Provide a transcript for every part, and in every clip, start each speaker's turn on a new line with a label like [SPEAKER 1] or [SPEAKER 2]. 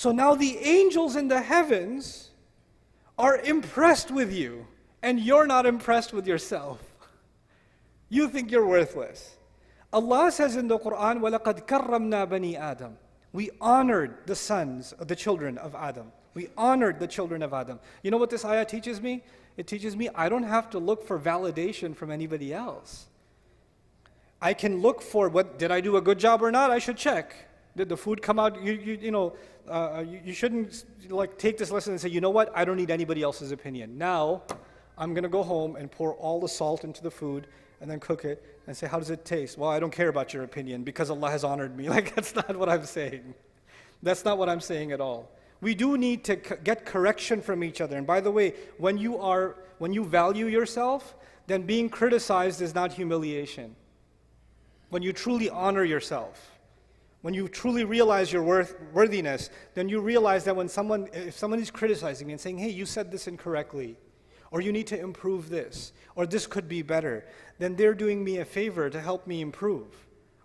[SPEAKER 1] So now the angels in the heavens are impressed with you, and you're not impressed with yourself. You think you're worthless. Allah says in the Quran, وَلَقَدْ كَرَّمْنَا بَنِي Adam. We honored the children of Adam. We honored the children of Adam. You know what this ayah teaches me? It teaches me I don't have to look for validation from anybody else. I can look for did I do a good job or not? I should check. Did the food come out? You shouldn't take this lesson and say, you know what? I don't need anybody else's opinion. Now, I'm going to go home and pour all the salt into the food and then cook it and say, how does it taste? Well, I don't care about your opinion because Allah has honored me. That's not what I'm saying. That's not what I'm saying at all. We do need to get correction from each other. And by the way, when you value yourself, then being criticized is not humiliation. When you truly honor yourself, when you truly realize your worthiness, then you realize that if someone is criticizing me and saying, hey, you said this incorrectly, or you need to improve this, or this could be better, then they're doing me a favor to help me improve.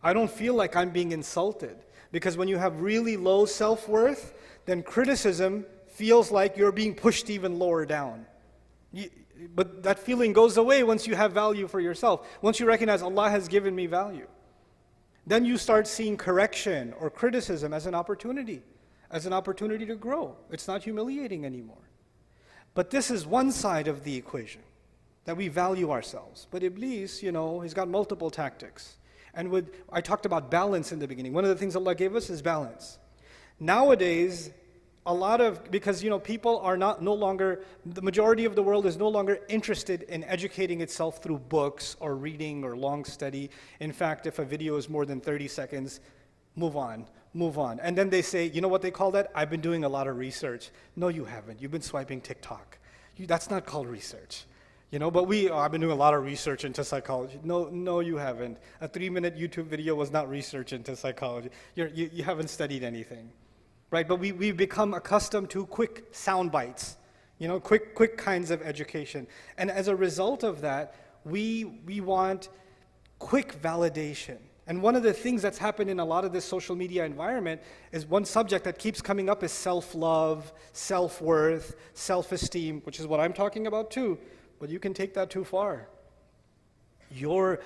[SPEAKER 1] I don't feel like I'm being insulted, because when you have really low self-worth, then criticism feels like you're being pushed even lower down. But that feeling goes away once you have value for yourself, once you recognize Allah has given me value. Then you start seeing correction or criticism as an opportunity to grow. It's not humiliating anymore. But this is one side of the equation, that we value ourselves. But Iblis, he's got multiple tactics. And I talked about balance in the beginning. One of the things Allah gave us is balance. Nowadays, because people are no longer, the majority of the world is no longer interested in educating itself through books or reading or long study. In fact, if a video is more than 30 seconds, move on. And then they say, you know what they call that? I've been doing a lot of research. No, you haven't. You've been swiping TikTok. That's not called research. But I've been doing a lot of research into psychology. No, you haven't. A 3-minute YouTube video was not research into psychology. You haven't studied anything. Right, but we've become accustomed to quick sound bites, quick kinds of education. And as a result of that, we want quick validation. And one of the things that's happened in a lot of this social media environment is one subject that keeps coming up is self-love, self-worth, self-esteem, which is what I'm talking about too, but you can take that too far. You're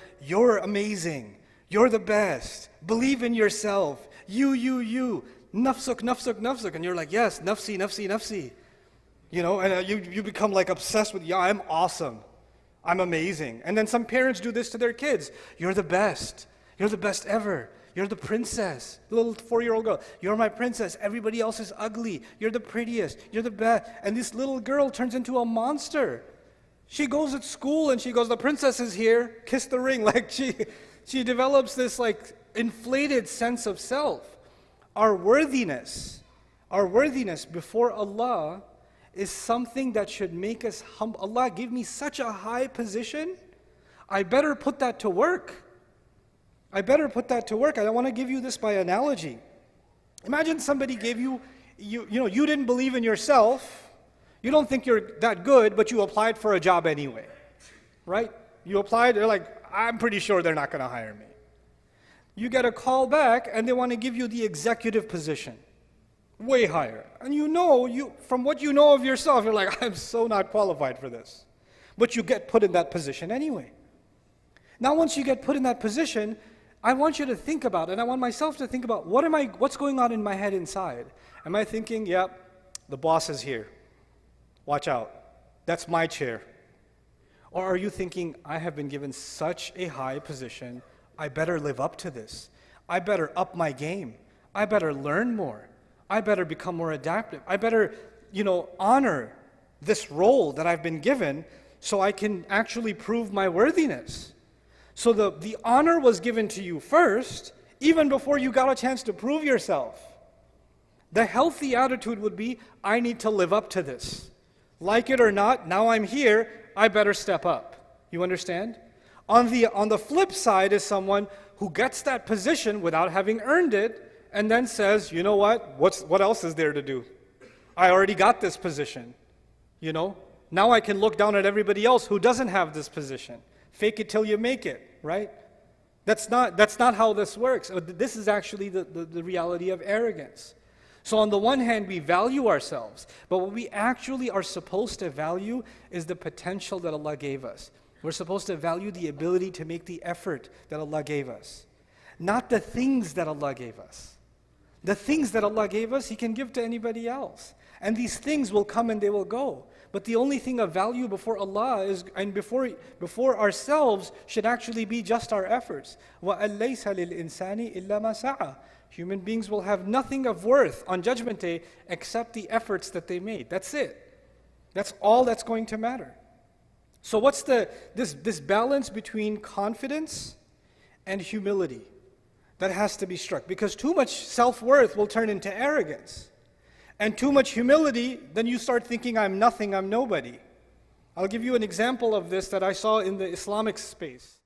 [SPEAKER 1] amazing. You're the best. Believe in yourself. You. Nafsuk. And you're like, yes, nafsi. And you become obsessed with, I'm awesome. I'm amazing. And then some parents do this to their kids. You're the best. You're the best ever. You're the princess. The little 4-year-old girl. You're my princess. Everybody else is ugly. You're the prettiest. You're the best. And this little girl turns into a monster. She goes at school and she goes, the princess is here. Kiss the ring. She develops this inflated sense of self. Our worthiness before Allah is something that should make us humble. Allah gave me such a high position, I better put that to work. I want to give you this by analogy. Imagine somebody gave you didn't believe in yourself, you don't think you're that good, but you applied for a job anyway, right? You applied, they're like, I'm pretty sure they're not going to hire me. You get a call back and they want to give you the executive position, way higher. And from what you know of yourself, you're like, I'm so not qualified for this. But you get put in that position anyway. Now once you get put in that position, I want you to think about, and I want myself to think about, what's going on in my head inside? Am I thinking, yep, the boss is here. Watch out. That's my chair. Or are you thinking, I have been given such a high position, I better live up to this. I better up my game. I better learn more. I better become more adaptive. I better, honor this role that I've been given so I can actually prove my worthiness. So the honor was given to you first, even before you got a chance to prove yourself. The healthy attitude would be, I need to live up to this. Like it or not, now I'm here, I better step up. You understand? On the flip side is someone who gets that position without having earned it and then says, you know what else is there to do? I already got this position. Now I can look down at everybody else who doesn't have this position. Fake it till you make it, right? That's not how this works. This is actually the reality of arrogance. So on the one hand, we value ourselves, but what we actually are supposed to value is the potential that Allah gave us. We're supposed to value the ability to make the effort that Allah gave us, not the things that Allah gave us. The things that Allah gave us, He can give to anybody else. And these things will come and they will go. But the only thing of value before Allah is, and before ourselves, should actually be just our efforts. وَأَن لَيْسَ لِلْإِنسَانِ إِلَّا مَا سَعَى. Human beings will have nothing of worth on Judgment Day except the efforts that they made. That's it. That's all that's going to matter. So what's this balance between confidence and humility that has to be struck? Because too much self-worth will turn into arrogance. And too much humility, then you start thinking, I'm nothing, I'm nobody. I'll give you an example of this that I saw in the Islamic space.